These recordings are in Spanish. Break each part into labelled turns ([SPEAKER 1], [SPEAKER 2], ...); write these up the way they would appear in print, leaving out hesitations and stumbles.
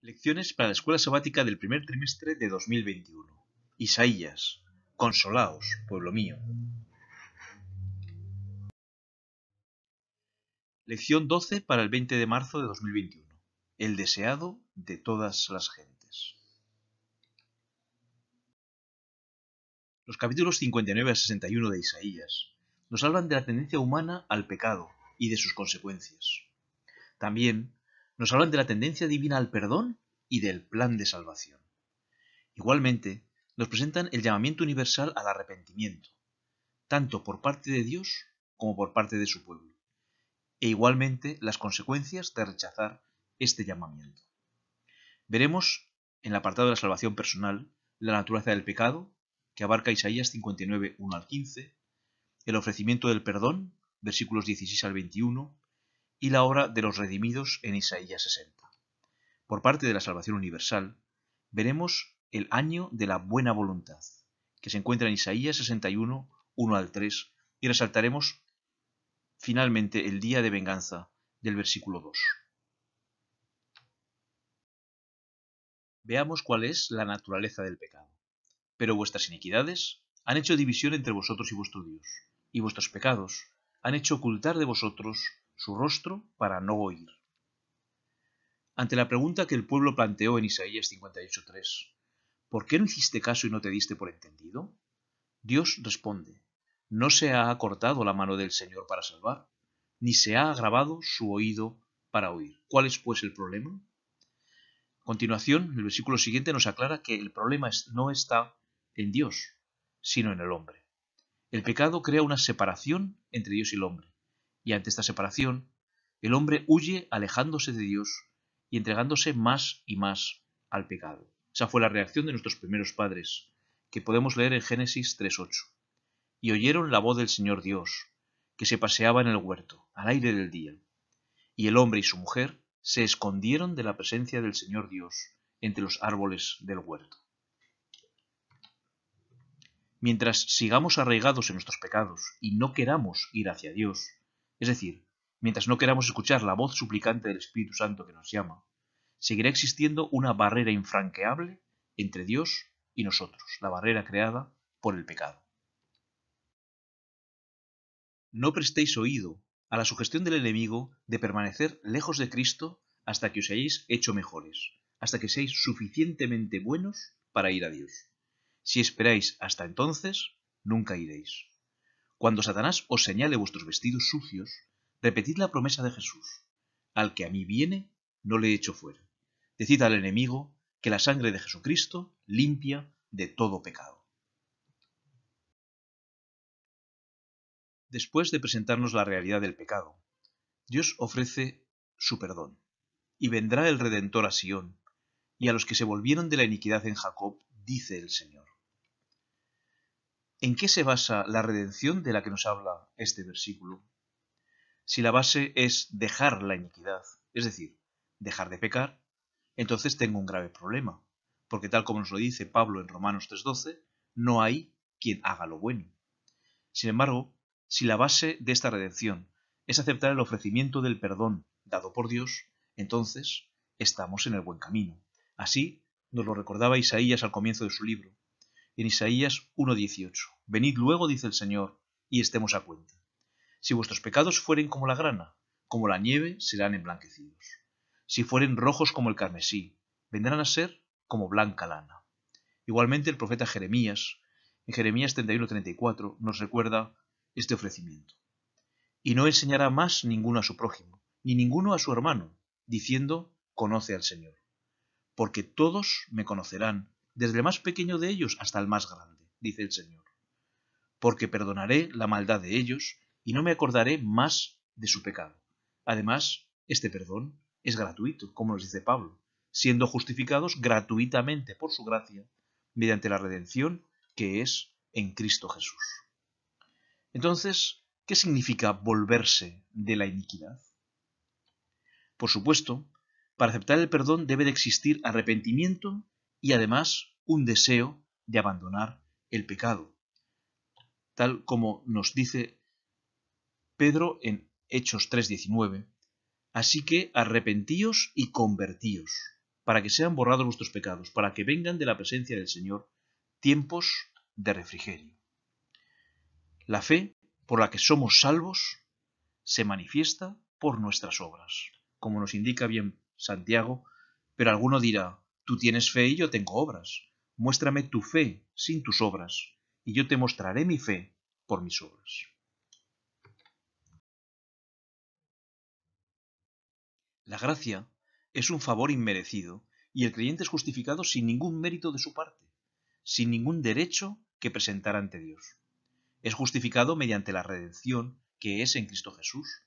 [SPEAKER 1] Lecciones para la escuela sabática del primer trimestre de 2021. Isaías. Consolaos, pueblo mío. Lección 12 para el 20 de marzo de 2021. El deseado de todas las gentes. Los capítulos 59 a 61 de Isaías nos hablan de la tendencia humana al pecado y de sus consecuencias. También nos hablan de la tendencia divina al perdón y del plan de salvación. Igualmente, nos presentan el llamamiento universal al arrepentimiento, tanto por parte de Dios como por parte de su pueblo, e igualmente las consecuencias de rechazar este llamamiento. Veremos en el apartado de la salvación personal la naturaleza del pecado, que abarca Isaías 59, 1 al 15, el ofrecimiento del perdón, versículos 16 al 21, y la obra de los redimidos en Isaías 60. Por parte de la salvación universal, veremos el año de la buena voluntad, que se encuentra en Isaías 61, 1 al 3, y resaltaremos finalmente el día de venganza del versículo 2. Veamos cuál es la naturaleza del pecado. Pero vuestras iniquidades han hecho división entre vosotros y vuestro Dios, y vuestros pecados han hecho ocultar de vosotros su rostro para no oír. Ante la pregunta que el pueblo planteó en Isaías 58:3, ¿por qué no hiciste caso y no te diste por entendido? Dios responde, no se ha acortado la mano del Señor para salvar, ni se ha agravado su oído para oír. ¿Cuál es pues el problema? A continuación, el versículo siguiente nos aclara que el problema no está en Dios, sino en el hombre. El pecado crea una separación entre Dios y el hombre, y ante esta separación, el hombre huye alejándose de Dios y entregándose más y más al pecado. Esa fue la reacción de nuestros primeros padres, que podemos leer en Génesis 3:8. Y oyeron la voz del Señor Dios, que se paseaba en el huerto, al aire del día. Y el hombre y su mujer se escondieron de la presencia del Señor Dios entre los árboles del huerto. Mientras sigamos arraigados en nuestros pecados y no queramos ir hacia Dios, es decir, mientras no queramos escuchar la voz suplicante del Espíritu Santo que nos llama, seguirá existiendo una barrera infranqueable entre Dios y nosotros, la barrera creada por el pecado. No prestéis oído a la sugestión del enemigo de permanecer lejos de Cristo hasta que os hayáis hecho mejores, hasta que seáis suficientemente buenos para ir a Dios. Si esperáis hasta entonces, nunca iréis. Cuando Satanás os señale vuestros vestidos sucios, repetid la promesa de Jesús. Al que a mí viene, no le echo fuera. Decid al enemigo que la sangre de Jesucristo limpia de todo pecado. Después de presentarnos la realidad del pecado, Dios ofrece su perdón, y vendrá el Redentor a Sión, y a los que se volvieron de la iniquidad en Jacob, dice el Señor. ¿En qué se basa la redención de la que nos habla este versículo? Si la base es dejar la iniquidad, es decir, dejar de pecar, entonces tengo un grave problema, porque tal como nos lo dice Pablo en Romanos 3:12, no hay quien haga lo bueno. Sin embargo, si la base de esta redención es aceptar el ofrecimiento del perdón dado por Dios, entonces estamos en el buen camino. Así nos lo recordaba Isaías al comienzo de su libro. En Isaías 1:18, venid luego, dice el Señor, y estemos a cuenta. Si vuestros pecados fueren como la grana, como la nieve serán emblanquecidos. Si fueren rojos como el carmesí, vendrán a ser como blanca lana. Igualmente el profeta Jeremías, en Jeremías 31:34, nos recuerda este ofrecimiento. Y no enseñará más ninguno a su prójimo, ni ninguno a su hermano, diciendo, conoce al Señor. Porque todos me conocerán, desde el más pequeño de ellos hasta el más grande, dice el Señor. Porque perdonaré la maldad de ellos y no me acordaré más de su pecado. Además, este perdón es gratuito, como nos dice Pablo, siendo justificados gratuitamente por su gracia, mediante la redención que es en Cristo Jesús. Entonces, ¿qué significa volverse de la iniquidad? Por supuesto, para aceptar el perdón debe de existir arrepentimiento y además un deseo de abandonar el pecado, tal como nos dice Pedro en Hechos 3:19, así que arrepentíos y convertíos, para que sean borrados vuestros pecados, para que vengan de la presencia del Señor tiempos de refrigerio. La fe por la que somos salvos se manifiesta por nuestras obras, como nos indica bien Santiago, pero alguno dirá, tú tienes fe y yo tengo obras. Muéstrame tu fe sin tus obras, y yo te mostraré mi fe por mis obras. La gracia es un favor inmerecido, y el creyente es justificado sin ningún mérito de su parte, sin ningún derecho que presentar ante Dios. Es justificado mediante la redención que es en Cristo Jesús,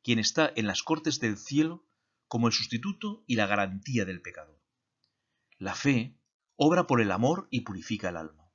[SPEAKER 1] quien está en las cortes del cielo como el sustituto y la garantía del pecador. La fe obra por el amor y purifica el alma.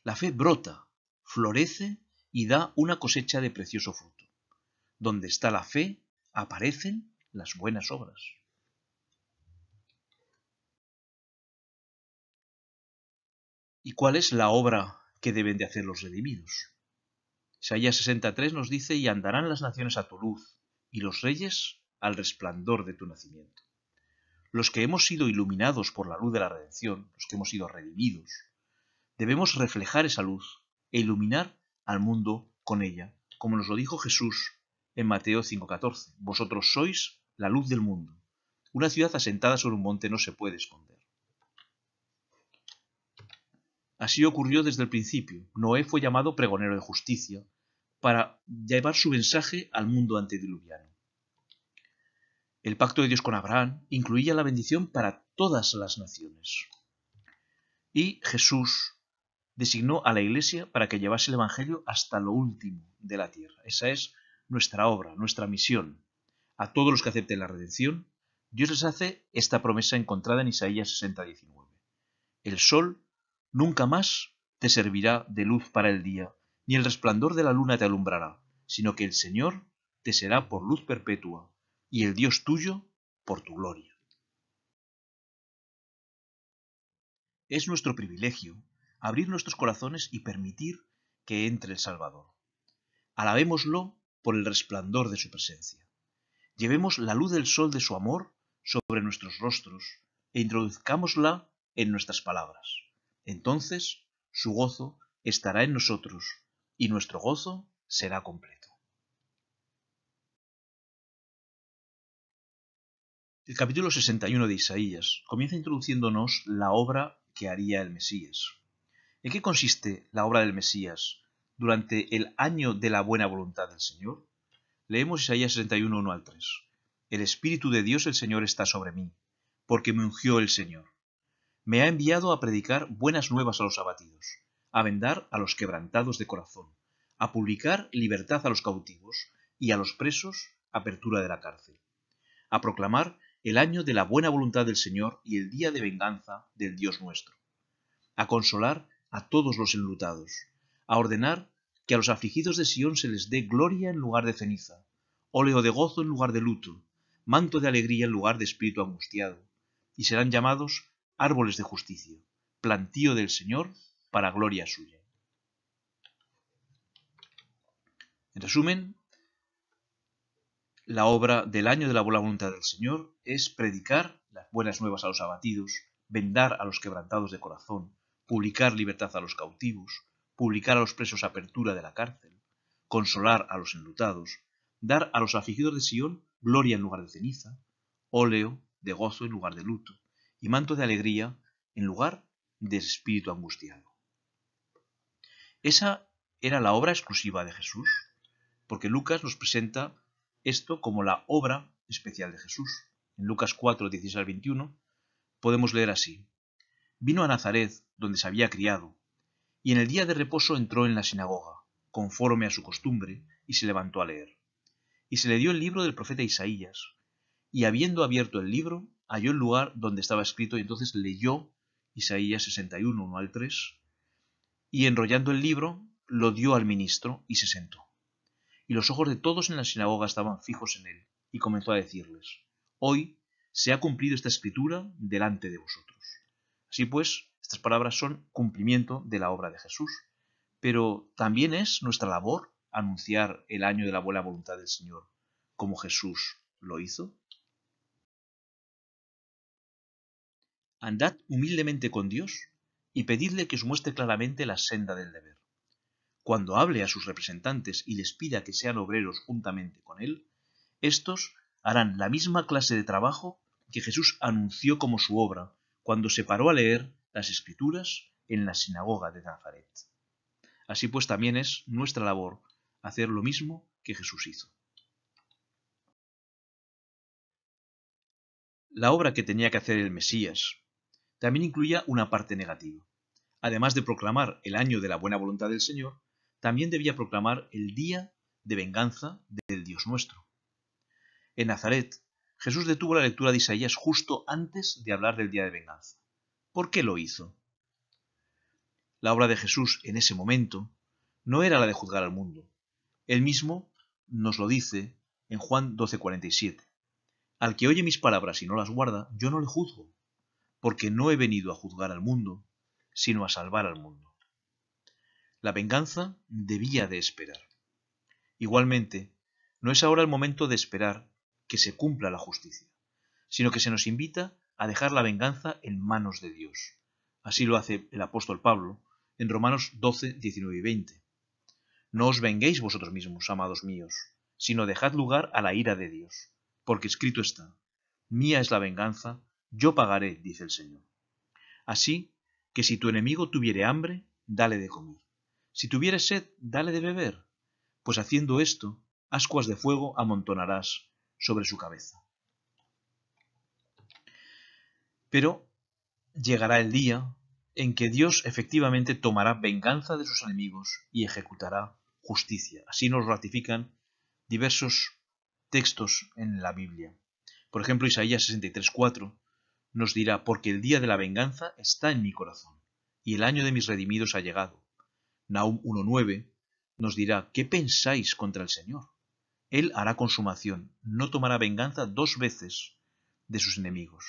[SPEAKER 1] La fe brota, florece y da una cosecha de precioso fruto. Donde está la fe, aparecen las buenas obras. ¿Y cuál es la obra que deben de hacer los redimidos? Isaías 63 nos dice, y andarán las naciones a tu luz, y los reyes al resplandor de tu nacimiento. Los que hemos sido iluminados por la luz de la redención, los que hemos sido redimidos, debemos reflejar esa luz e iluminar al mundo con ella, como nos lo dijo Jesús en Mateo 5:14. Vosotros sois la luz del mundo. Una ciudad asentada sobre un monte no se puede esconder. Así ocurrió desde el principio. Noé fue llamado pregonero de justicia para llevar su mensaje al mundo antediluviano. El pacto de Dios con Abraham incluía la bendición para todas las naciones. Y Jesús designó a la Iglesia para que llevase el Evangelio hasta lo último de la tierra. Esa es nuestra obra, nuestra misión. A todos los que acepten la redención, Dios les hace esta promesa encontrada en Isaías 60:19. El sol nunca más te servirá de luz para el día, ni el resplandor de la luna te alumbrará, sino que el Señor te será por luz perpetua, y el Dios tuyo por tu gloria. Es nuestro privilegio abrir nuestros corazones y permitir que entre el Salvador. Alabémoslo por el resplandor de su presencia. Llevemos la luz del sol de su amor sobre nuestros rostros e introduzcámosla en nuestras palabras. Entonces su gozo estará en nosotros y nuestro gozo será completo. El capítulo 61 de Isaías comienza introduciéndonos la obra que haría el Mesías. ¿En qué consiste la obra del Mesías durante el año de la buena voluntad del Señor? Leemos Isaías 61, 1 al 3. El Espíritu de Dios el Señor está sobre mí, porque me ungió el Señor. Me ha enviado a predicar buenas nuevas a los abatidos, a vendar a los quebrantados de corazón, a publicar libertad a los cautivos y a los presos apertura de la cárcel, a proclamar el año de la buena voluntad del Señor y el día de venganza del Dios nuestro, a consolar a todos los enlutados, a ordenar que a los afligidos de Sión se les dé gloria en lugar de ceniza, óleo de gozo en lugar de luto, manto de alegría en lugar de espíritu angustiado, y serán llamados árboles de justicia, plantío del Señor para gloria suya. En resumen, la obra del año de la buena voluntad del Señor es predicar las buenas nuevas a los abatidos, vendar a los quebrantados de corazón, publicar libertad a los cautivos, publicar a los presos apertura de la cárcel, consolar a los enlutados, dar a los afligidos de Sión gloria en lugar de ceniza, óleo de gozo en lugar de luto, y manto de alegría en lugar de espíritu angustiado. Esa era la obra exclusiva de Jesús, porque Lucas nos presenta esto como la obra especial de Jesús. En Lucas 4, 16 al 21 podemos leer así. Vino a Nazaret, donde se había criado, y en el día de reposo entró en la sinagoga, conforme a su costumbre, y se levantó a leer. Y se le dio el libro del profeta Isaías, y habiendo abierto el libro, halló el lugar donde estaba escrito, y entonces leyó Isaías 61, 1 al 3, y enrollando el libro, lo dio al ministro, y se sentó. Y los ojos de todos en la sinagoga estaban fijos en él, y comenzó a decirles, hoy se ha cumplido esta escritura delante de vosotros. Así pues, estas palabras son cumplimiento de la obra de Jesús, pero también es nuestra labor anunciar el año de la buena voluntad del Señor, como Jesús lo hizo. Andad humildemente con Dios y pedidle que os muestre claramente la senda del deber. Cuando hable a sus representantes y les pida que sean obreros juntamente con él, estos harán la misma clase de trabajo que Jesús anunció como su obra cuando se paró a leer las Escrituras en la sinagoga de Nazaret. Así pues también es nuestra labor hacer lo mismo que Jesús hizo. La obra que tenía que hacer el Mesías también incluía una parte negativa. Además de proclamar el año de la buena voluntad del Señor, también debía proclamar el día de venganza del Dios nuestro. En Nazaret, Jesús detuvo la lectura de Isaías justo antes de hablar del día de venganza. ¿Por qué lo hizo? La obra de Jesús en ese momento no era la de juzgar al mundo. Él mismo nos lo dice en Juan 12:47. Al que oye mis palabras y no las guarda, yo no le juzgo, porque no he venido a juzgar al mundo, sino a salvar al mundo. La venganza debía de esperar. Igualmente, no es ahora el momento de esperar que se cumpla la justicia, sino que se nos invita a dejar la venganza en manos de Dios. Así lo hace el apóstol Pablo en Romanos 12, 19 y 20. No os venguéis vosotros mismos, amados míos, sino dejad lugar a la ira de Dios, porque escrito está: mía es la venganza, yo pagaré, dice el Señor. Así que si tu enemigo tuviere hambre, dale de comer. Si tuviere sed, dale de beber, pues haciendo esto, ascuas de fuego amontonarás sobre su cabeza. Pero llegará el día en que Dios efectivamente tomará venganza de sus enemigos y ejecutará justicia. Así nos ratifican diversos textos en la Biblia. Por ejemplo, Isaías 63:4 nos dirá: porque el día de la venganza está en mi corazón, y el año de mis redimidos ha llegado. Nahum 1:9 nos dirá: ¿qué pensáis contra el Señor? Él hará consumación, no tomará venganza 2 veces de sus enemigos.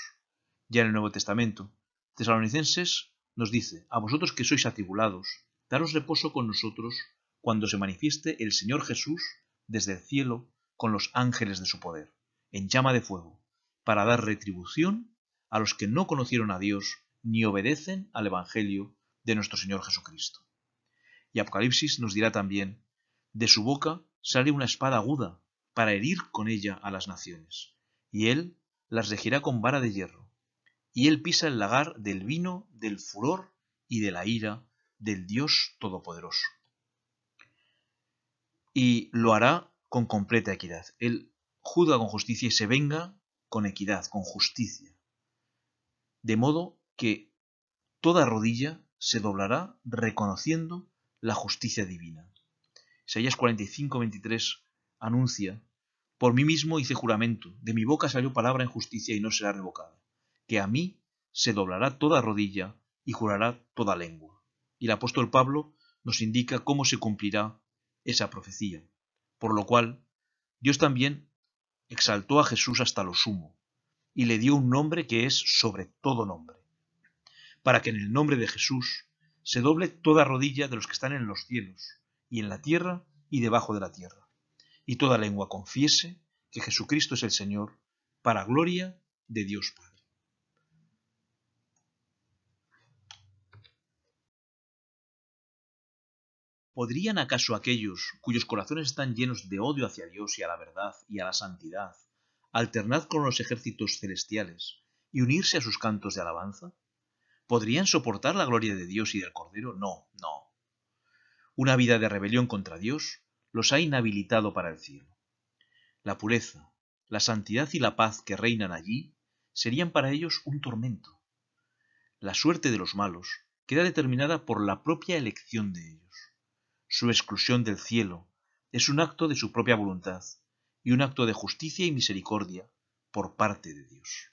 [SPEAKER 1] Ya en el Nuevo Testamento, Tesalonicenses nos dice: a vosotros que sois atribulados, daros reposo con nosotros cuando se manifieste el Señor Jesús desde el cielo con los ángeles de su poder, en llama de fuego, para dar retribución a los que no conocieron a Dios ni obedecen al Evangelio de nuestro Señor Jesucristo. Y Apocalipsis nos dirá también: de su boca sale una espada aguda para herir con ella a las naciones, y él las regirá con vara de hierro, y él pisa el lagar del vino del furor y de la ira del Dios Todopoderoso. Y lo hará con completa equidad. Él juzga con justicia y se venga con equidad, con justicia. De modo que toda rodilla se doblará reconociendo la justicia divina. Isaías 45:23 anuncia: por mí mismo hice juramento, de mi boca salió palabra en justicia y no será revocada, que a mí se doblará toda rodilla y jurará toda lengua. Y el apóstol Pablo nos indica cómo se cumplirá esa profecía, por lo cual Dios también exaltó a Jesús hasta lo sumo y le dio un nombre que es sobre todo nombre, para que en el nombre de Jesús se doble toda rodilla de los que están en los cielos y en la tierra y debajo de la tierra, y toda lengua confiese que Jesucristo es el Señor, para gloria de Dios Padre. ¿Podrían acaso aquellos cuyos corazones están llenos de odio hacia Dios y a la verdad y a la santidad alternar con los ejércitos celestiales y unirse a sus cantos de alabanza? ¿Podrían soportar la gloria de Dios y del Cordero? No, no. Una vida de rebelión contra Dios los ha inhabilitado para el cielo. La pureza, la santidad y la paz que reinan allí serían para ellos un tormento. La suerte de los malos queda determinada por la propia elección de ellos. Su exclusión del cielo es un acto de su propia voluntad y un acto de justicia y misericordia por parte de Dios.